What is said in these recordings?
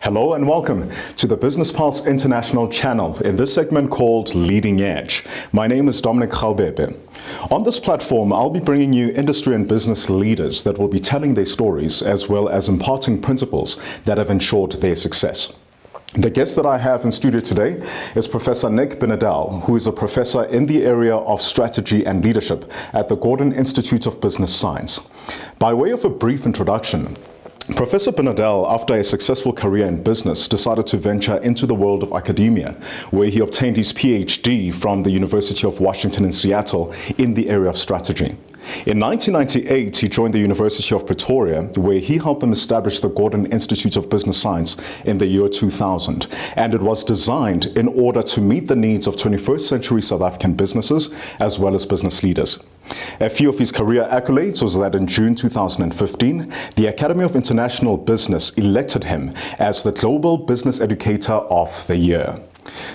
Hello and welcome to the Business Pulse International channel in this segment called Leading Edge. My name is Dominic Galbebe. On this platform, I'll be bringing you industry and business leaders that will be telling their stories as well as imparting principles that have ensured their success. The guest that I have in studio today is Professor Binedell, who is a professor in the area of strategy and leadership at the Gordon Institute of Business Science. By way of a brief introduction, Professor Binedell, after a successful career in business, decided to venture into the world of academia, where he obtained his PhD from the University of Washington in Seattle in the area of strategy. In 1998, he joined the University of Pretoria, where he helped them establish the Gordon Institute of Business Science in the year 2000. And it was designed in order to meet the needs of 21st century South African businesses as well as business leaders. A few of his career accolades was that in June 2015, the Academy of International Business elected him as the Global Business Educator of the Year.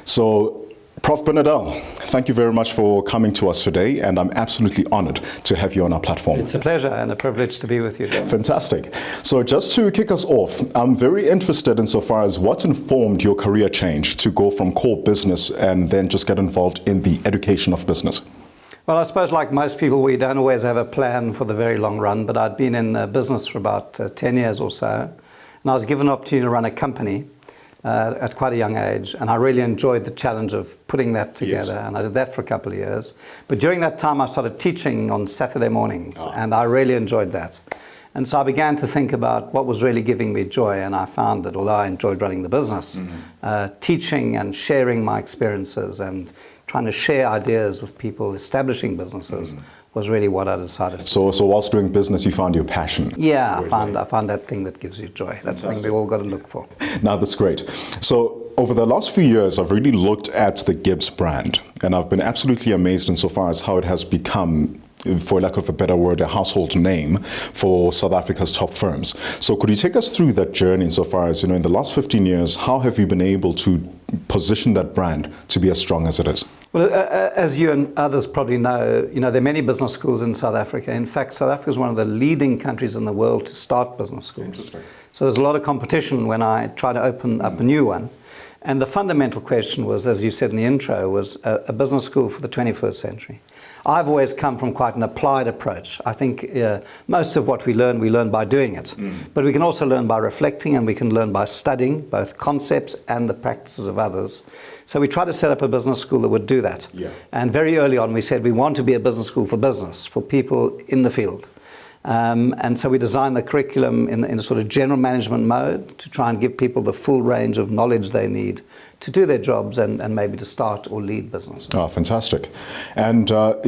So, Prof. Binedell, thank you very much for coming to us today, and I'm absolutely honored to have you on our platform. It's a pleasure and a privilege to be with you, John. Fantastic. So just to kick us off, I'm very interested insofar as what informed your career change to go from core business and then just get involved in the education of business. Well, I suppose like most people, we don't always have a plan for the very long run, but I'd been in business for about 10 years or so, and I was given an opportunity to run a company at quite a young age, and I really enjoyed the challenge of putting that together. Yes. And I did that for a couple of years. But during that time, I started teaching on Saturday mornings, and I really enjoyed that. And so I began to think about what was really giving me joy, and I found that although I enjoyed running the business, teaching and sharing my experiences and trying to share ideas with people establishing businesses was really what I decided. So whilst doing business, you found your passion? Yeah, I found that thing that gives you joy. That's the thing we all got to look for. Now, that's great. So over the last few years, I've really looked at the GIBS brand, and I've been absolutely amazed insofar as how it has become, for lack of a better word, a household name for South Africa's top firms. So could you take us through that journey insofar as, in the last 15 years, how have you been able to position that brand to be as strong as it is? Well, as you and others probably know, there are many business schools in South Africa. In fact, South Africa is one of the leading countries in the world to start business schools. Interesting. So there's a lot of competition when I try to open up a new one. And the fundamental question was, as you said in the intro, was a business school for the 21st century. I've always come from quite an applied approach. I think most of what we learn by doing it. But we can also learn by reflecting, and we can learn by studying both concepts and the practices of others. So we tried to set up a business school that would do that. Yeah. And very early on we said we want to be a business school for business, for people in the field. And so we designed the curriculum in a sort of general management mode to try and give people the full range of knowledge they need to do their jobs and maybe to start or lead business. Oh, fantastic. And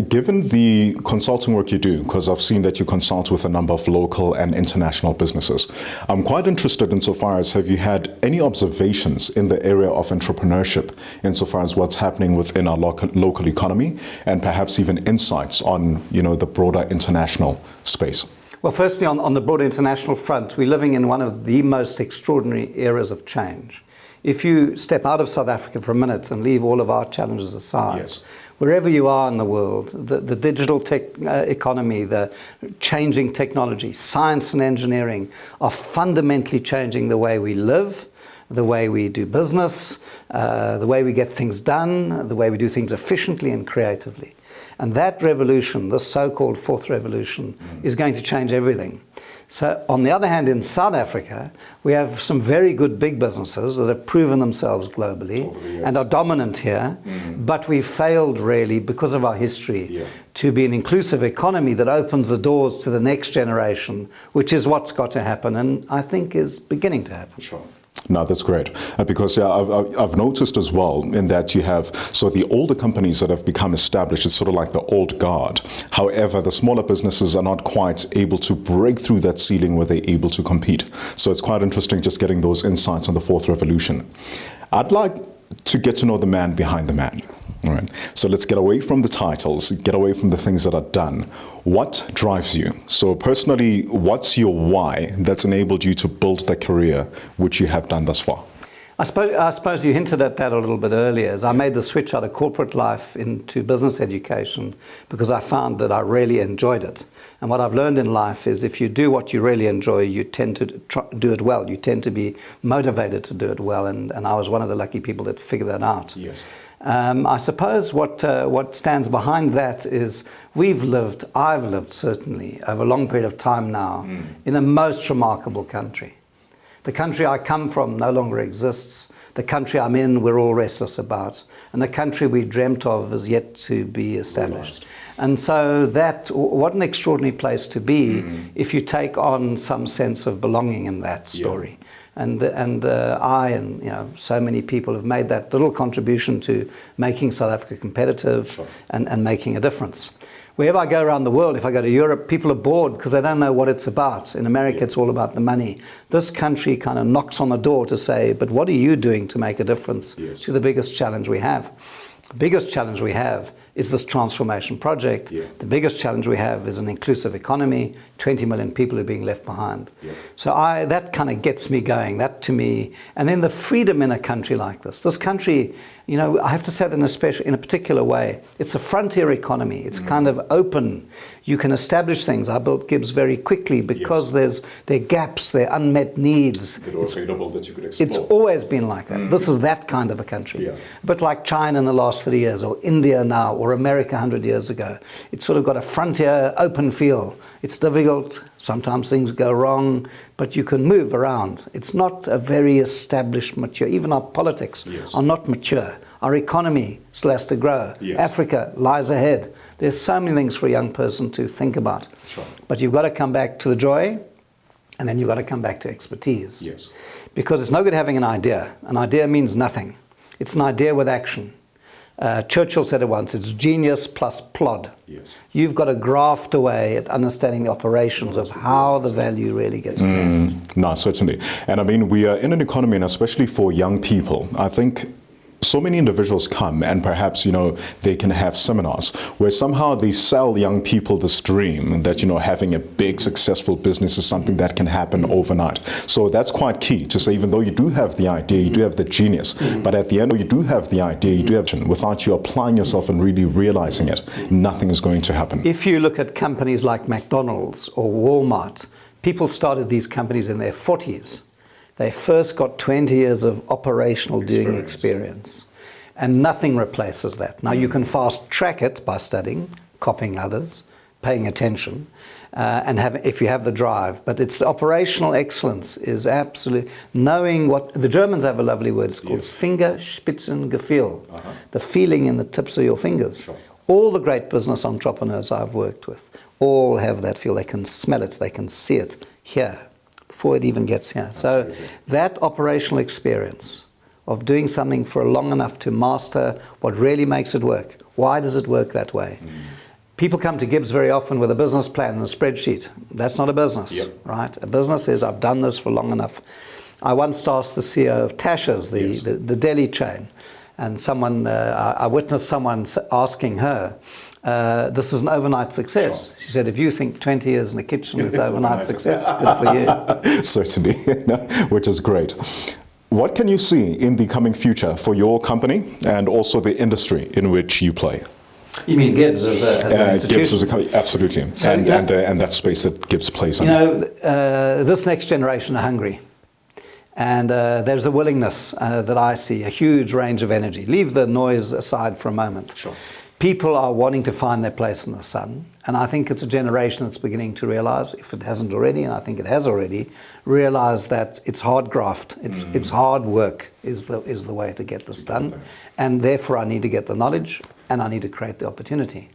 given the consulting work you do, because I've seen that you consult with a number of local and international businesses, I'm quite interested insofar as have you had any observations in the area of entrepreneurship insofar as what's happening within our local economy and perhaps even insights on, the broader international space? Well, firstly, on the broader international front, we're living in one of the most extraordinary eras of change. If you step out of South Africa for a minute and leave all of our challenges aside, yes, wherever you are in the world, the digital economy, the changing technology, science and engineering are fundamentally changing the way we live, the way we do business, the way we get things done, the way we do things efficiently and creatively. And that revolution, the so-called fourth revolution, is going to change everything. So on the other hand, in South Africa, we have some very good big businesses that have proven themselves globally and are dominant here, but we've failed really because of our history to be an inclusive economy that opens the doors to the next generation, which is what's got to happen and I think is beginning to happen. Sure. No, that's great. Because I've noticed as well in that you have, so the older companies that have become established, it's sort of like the old guard. However, the smaller businesses are not quite able to break through that ceiling where they're able to compete. So it's quite interesting just getting those insights on the fourth revolution. I'd like to get to know the man behind the man. All right. So let's get away from the titles, get away from the things that are done. What drives you? So personally, what's your why that's enabled you to build the career which you have done thus far? I suppose you hinted at that a little bit earlier, as I made the switch out of corporate life into business education because I found that I really enjoyed it. And what I've learned in life is if you do what you really enjoy, you tend to do it well. You tend to be motivated to do it well. And I was one of the lucky people that figured that out. Yes. I suppose what stands behind that is I've lived certainly over a long period of time now in a most remarkable country. The country I come from no longer exists. The country I'm in, we're all restless about. And the country we dreamt of is yet to be established. And so what an extraordinary place to be if you take on some sense of belonging in that story. Yeah. And I and so many people have made that little contribution to making South Africa competitive and making a difference. Wherever I go around the world, if I go to Europe, people are bored because they don't know what it's about. In America, it's all about the money. This country kind of knocks on the door to say, but what are you doing to make a difference to the biggest challenge we have? The biggest challenge we have is this transformation project. Yeah. The biggest challenge we have is an inclusive economy. 20 million people are being left behind. Yeah. So that kind of gets me going, that to me. And then the freedom in a country like this. This country, I have to say that in a particular way. It's a frontier economy. It's kind of open. You can establish things. I built GIBS very quickly because there are gaps, there are unmet needs. It's available that you could explore. It's always been like that. This is that kind of a country. Yeah. But like China in the last 3 years, or India now, or America 100 years ago. It's sort of got a frontier, open feel. It's difficult. Sometimes things go wrong, but you can move around. It's not a very established, mature. Even our politics are not mature. Our economy still has to grow. Yes. Africa lies ahead. There's so many things for a young person to think about. Sure. But you've got to come back to the joy, and then you've got to come back to expertise. Yes. Because it's no good having an idea. An idea means nothing. It's an idea with action. Churchill said it once, it's genius plus plod. Yes. You've got to graft away at understanding the operations of how the value really gets created. No, certainly. And I mean, we are in an economy, and especially for young people, I think so many individuals come and perhaps, they can have seminars where somehow they sell young people this dream that, having a big successful business is something that can happen overnight. So that's quite key to say, even though you do have the idea, you do have the genius, but at the end, you do have the idea, you do have it. Without you applying yourself and really realizing it, nothing is going to happen. If you look at companies like McDonald's or Walmart, people started these companies in their 40s. They first got 20 years of operational doing experience, and nothing replaces that. Now, you can fast track it by studying, copying others, paying attention, and if you have the drive. But it's the operational excellence is absolutely knowing what the Germans have a lovely word. It's called Fingerspitzengefühl, the feeling in the tips of your fingers. Sure. All the great business entrepreneurs I've worked with all have that feel. They can smell it, they can see it here before it even gets here. Absolutely. So that operational experience of doing something for long enough to master what really makes it work. Why does it work that way? People come to GIBS very often with a business plan and a spreadsheet. That's not a business, right? A business is, I've done this for long enough. I once asked the CEO of Tasha's, the deli chain, and I witnessed someone asking her, this is an overnight success. Sure. She said, if you think 20 years in the kitchen is overnight success, good for you. Certainly, which is great. What can you see in the coming future for your company and also the industry in which you play? You mean GIBS as an institution? GIBS as a company, absolutely. So, and that space that GIBS plays in. This next generation are hungry. And there's a willingness that I see, a huge range of energy. Leave the noise aside for a moment. Sure. People are wanting to find their place in the sun, and I think it's a generation that's beginning to realize, if it hasn't already, and I think it has already, realized that it's hard graft, it's hard work is the way to get this done, and therefore I need to get the knowledge and I need to create the opportunity.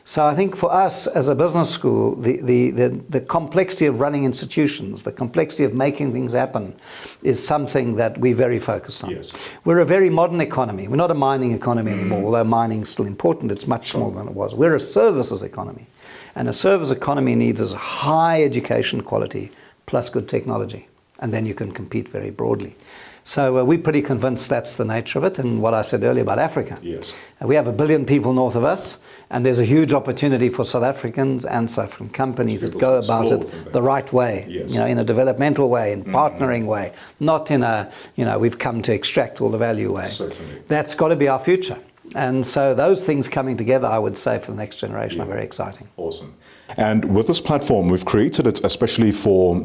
So I think for us as a business school, the complexity of running institutions, the complexity of making things happen is something that we're very focused on. Yes. We're a very modern economy. We're not a mining economy anymore, although mining is still important. It's much smaller than it was. We're a services economy. And a service economy needs a high education quality plus good technology. And then you can compete very broadly. So we're pretty convinced that's the nature of it, and what I said earlier about Africa. Yes. We have 1 billion people north of us, and there's a huge opportunity for South Africans and South African companies that go about it the right way, yes. in a developmental way, in partnering way, not in a, we've come to extract all the value way. Certainly. That's got to be our future. And so those things coming together, I would say, for the next generation are very exciting. Awesome. And with this platform, we've created it especially for,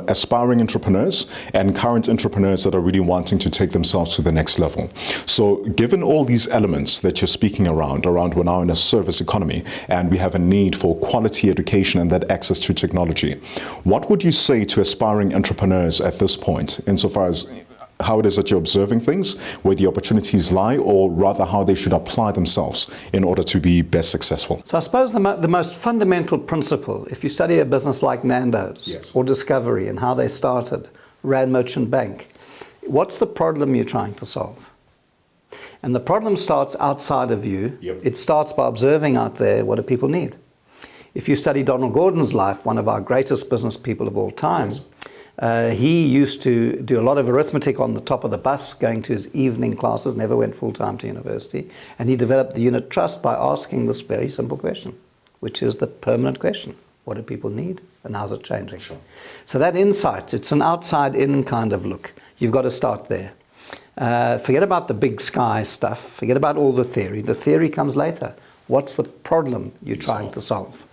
aspiring entrepreneurs and current entrepreneurs that are really wanting to take themselves to the next level. So given all these elements that you're speaking around we're now in a service economy and we have a need for quality education and that access to technology, what would you say to aspiring entrepreneurs at this point, insofar as how it is that you're observing things, where the opportunities lie, or rather how they should apply themselves in order to be best successful? So I suppose the most fundamental principle, if you study a business like Nando's yes. or Discovery and how they started, Rand Merchant Bank, what's the problem you're trying to solve? And the problem starts outside of you. Yep. It starts by observing out there, what do people need? If you study Donald Gordon's life, one of our greatest business people of all time, yes. He used to do a lot of arithmetic on the top of the bus, going to his evening classes, never went full-time to university, and he developed the unit trust by asking this very simple question, which is the permanent question. What do people need, and how's it changing? Sure. So that insight, it's an outside-in kind of look. You've got to start there. Forget about the big sky stuff. Forget about all the theory. The theory comes later. What's the problem you're trying to solve?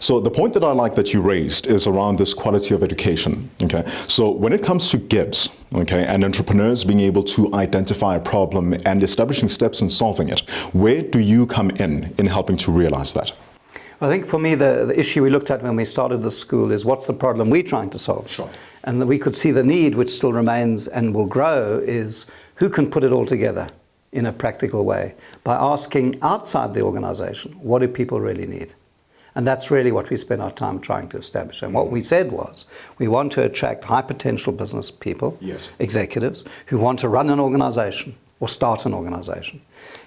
So the point that I like that you raised is around this quality of education. Okay, so when it comes to GIBS, okay, and entrepreneurs being able to identify a problem and establishing steps in solving it, where do you come in helping to realize that? Well, I think for me the issue we looked at when we started the school is what's the problem we're trying to solve? Sure. And we could see the need, which still remains and will grow, is who can put it all together in a practical way by asking outside the organization, what do people really need? And that's really what we spend our time trying to establish. And what we said was, we want to attract high potential business people, yes. executives, who want to run an organization or start an organization.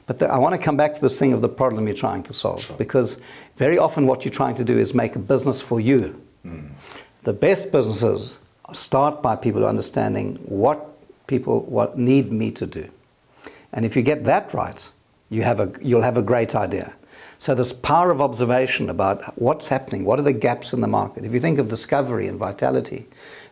But I want to come back to this thing of the problem you're trying to solve. Sure. Because very often what you're trying to do is make a business for you. The best businesses start by people understanding what need me to do. And if you get that right, you'll have a great idea. So this power of observation about what's happening, what are the gaps in the market. If you think of Discovery and Vitality,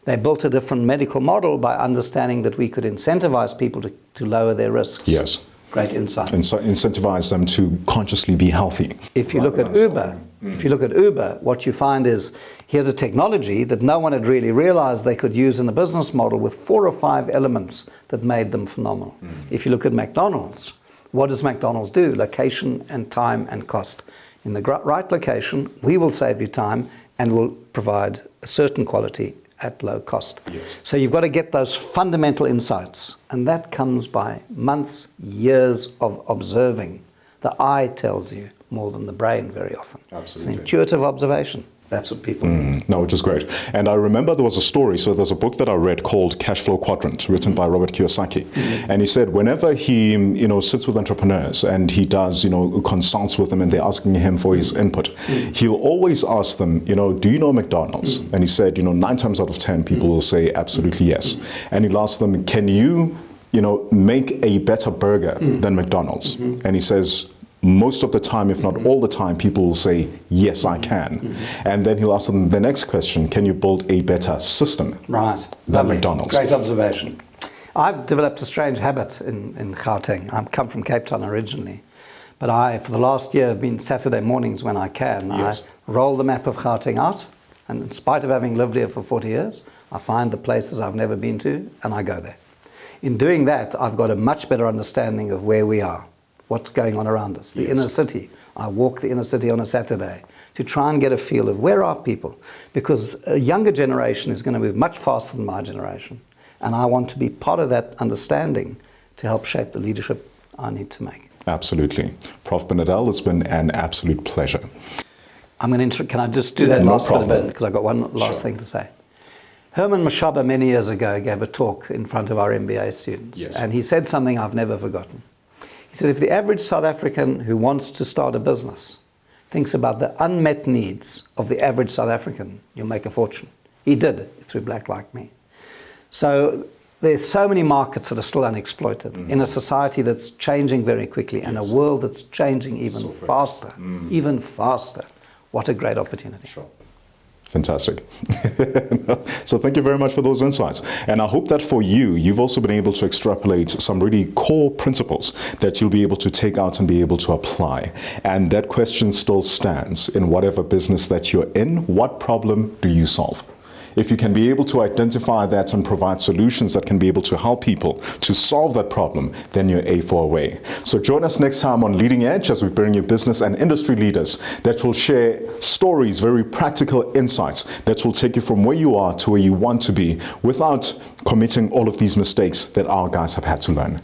they built a different medical model by understanding that we could incentivize people to lower their risks. Yes. Great insight. And so incentivize them to consciously be healthy. If you look at Uber, what you find is, here's a technology that no one had really realized they could use in a business model with 4 or 5 elements that made them phenomenal. If you look at McDonald's, what does McDonald's do? Location and time and cost. In the right location, we will save you time and will provide a certain quality at low cost. Yes. So you've got to get those fundamental insights, and that comes by months, years of observing. The eye tells you more than the brain very often. Absolutely. It's an intuitive observation. That's what people need. No, which is great. And I remember there was a story, so there's a book that I read called Cash Flow Quadrant, written by Robert Kiyosaki. And he said whenever he, sits with entrepreneurs and he does, consults with them and they're asking him for his input, he'll always ask them, do you know McDonald's? And he said, 9 times out of 10 people will say absolutely yes. And he'll ask them, can you, make a better burger than McDonald's? And he says, most of the time, if not all the time, people will say, yes, I can. And then he'll ask them the next question, can you build a better system than Lovely. McDonald's? Great observation. I've developed a strange habit in Gauteng. I come from Cape Town originally. But for the last year, have been Saturday mornings when I can, yes. I roll the map of Gauteng out. And in spite of having lived here for 40 years, I find the places I've never been to, and I go there. In doing that, I've got a much better understanding of where we are. What's going on around us, the inner city. I walk the inner city on a Saturday to try and get a feel of where are people, because a younger generation is going to move much faster than my generation, and I want to be part of that understanding to help shape the leadership I need to make. Absolutely. Prof. Binedell, it's been an absolute pleasure. Can I just do that last bit, because I've got one last thing to say. Herman Mashaba many years ago gave a talk in front of our MBA students, and he said something I've never forgotten. He said, if the average South African who wants to start a business thinks about the unmet needs of the average South African, you'll make a fortune. He did, through Black Like Me. So there's so many markets that are still unexploited in a society that's changing very quickly and a world that's changing even faster, even faster. What a great opportunity. Sure. Fantastic. So thank you very much for those insights. And I hope that for you, you've also been able to extrapolate some really core principles that you'll be able to take out and be able to apply. And that question still stands in whatever business that you're in. What problem do you solve? If you can be able to identify that and provide solutions that can be able to help people to solve that problem, then you're A4 away. So join us next time on Leading Edge as we bring you business and industry leaders that will share stories, very practical insights that will take you from where you are to where you want to be without committing all of these mistakes that our guys have had to learn.